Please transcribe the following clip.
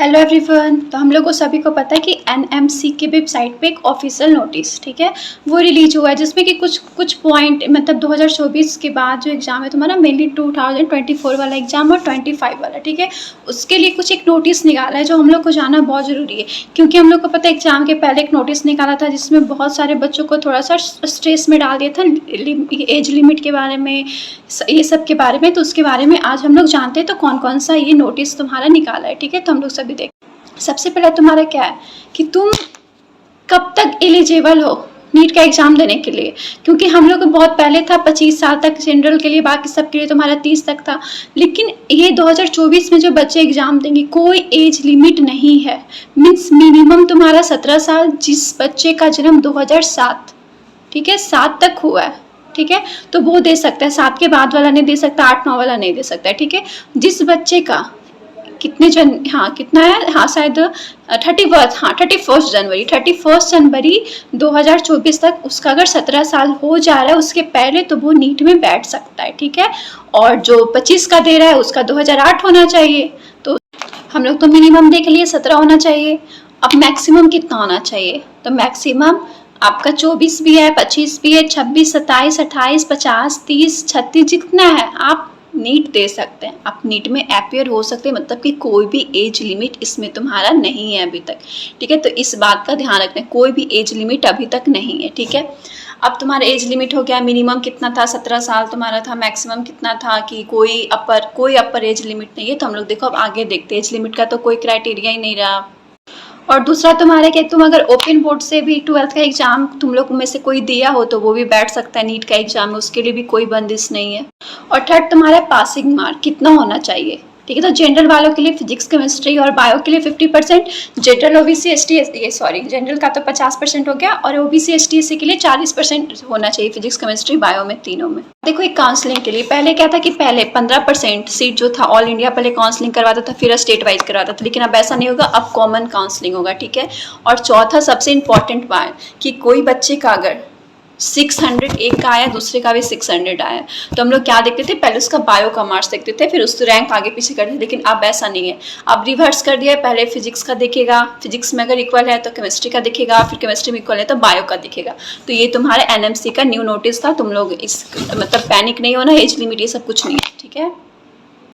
Hello everyone. तो हम लोग को सभी को पता है कि एनएमसी की वेबसाइट पे एक ऑफिशियल नोटिस, ठीक है, वो रिलीज हुआ है जिसमें कि कुछ पॉइंट मतलब 2024 के बाद जो एग्ज़ाम है तुम्हारा, मेनली 2024 वाला एग्ज़ाम और 25 वाला, ठीक है, उसके लिए कुछ एक नोटिस निकाला है जो हम लोग को जानना बहुत ज़रूरी है। क्योंकि हम लोग को पता है एग्ज़ाम के पहले एक नोटिस निकाला था जिसमें बहुत सारे बच्चों को थोड़ा सा स्ट्रेस में डाल दिया था एज लिमिट के बारे में, ये सब के बारे में। तो उसके बारे में आज हम लोग जानते हैं तो कौन कौन सा ये नोटिस तुम्हारा निकाला है, ठीक है। तो हम लोग सभी देख, सबसे पहले तुम्हारा क्या है कि तुम कब तक एलिजिबल हो नीट का एग्ज़ाम देने के लिए। क्योंकि हम लोग को बहुत पहले था 25 साल तक जनरल के लिए, बाकी सब के लिए तुम्हारा 30 तक था। लेकिन ये 2024 में जो बच्चे एग्ज़ाम देंगे कोई एज लिमिट नहीं है। मीन्स मिनिमम तुम्हारा 17 साल, जिस बच्चे का जन्म 2007, ठीक है, 7 तक हुआ है, ठीक है, तो वो दे सकता है। 7 के बाद वाला नहीं दे सकता, 8-9 वाला नहीं दे सकता है, ठीक है। जिस बच्चे का कितना है, हाँ शायद 31 जनवरी 2024 तक उसका अगर 17 साल हो जा रहा है उसके पहले, तो वो नीट में बैठ सकता है, ठीक है। और जो 25 का दे रहा है उसका 2008 होना चाहिए। तो हम लोग तो मिनिमम देख लिए 17 होना चाहिए। अब मैक्सिमम कितना होना चाहिए, तो मैक्सिमम आपका 24 भी है, 25 भी है, 26, 27, 28, 50, 30, 36 जितना है आप नीट दे सकते हैं। आप नीट में अपियर हो सकते हैं, मतलब कि कोई भी एज लिमिट इसमें तुम्हारा नहीं है अभी तक, ठीक है। तो इस बात का ध्यान रखना, कोई भी एज लिमिट अभी तक नहीं है, ठीक है। अब तुम्हारा एज लिमिट हो गया, मिनिमम कितना था, 17 साल तुम्हारा था, मैक्सिमम कितना था कि कोई अपर एज लिमिट नहीं है। तो हम लोग देखो अब आगे देखते हैं, एज लिमिट का तो कोई क्राइटेरिया ही नहीं रहा। और दूसरा तुम्हारा क्या, तुम अगर ओपन बोर्ड से भी 12th का एग्जाम तुम लोग में से कोई दिया हो तो वो भी बैठ सकता है नीट का एग्जाम में, उसके लिए भी कोई बंदिश नहीं है। और थर्ड तुम्हारा पासिंग मार्क कितना होना चाहिए, ठीक है। तो जनरल वालों के लिए फिजिक्स, केमिस्ट्री और बायो के लिए 50%, जनरल ओबीसी एसटी, ये सॉरी जनरल का तो 50% हो गया, और ओबीसी एसटी एससी के लिए 40% होना चाहिए फिजिक्स, केमिस्ट्री, बायो में, तीनों में। देखो एक काउंसलिंग के लिए पहले क्या था कि पहले 15% सीट जो था ऑल इंडिया पहले काउंसलिंग करवाता था, फिर स्टेट वाइज करवाता था, लेकिन अब ऐसा नहीं होगा, अब कॉमन काउंसलिंग होगा, ठीक है। और चौथा सबसे इंपॉर्टेंट बात कि कोई बच्चे का अगर 600 एक का आया, दूसरे का भी 600 आया, तो हम लोग क्या देखते थे, पहले उसका बायो का मार्क्स देखते थे, फिर उसको रैंक आगे पीछे करते थे। लेकिन अब ऐसा नहीं है, अब रिवर्स कर दिया है, पहले फिजिक्स का देखेगा, फिजिक्स में अगर इक्वल है तो केमिस्ट्री का दिखेगा, फिर केमिस्ट्री में इक्वल है तो बायो का दिखेगा। तो ये तुम्हारे एनएमसी का न्यू नोटिस था, तुम लोग इस मतलब पैनिक नहीं होना, एज लिमिट ये सब कुछ नहीं है, ठीक है।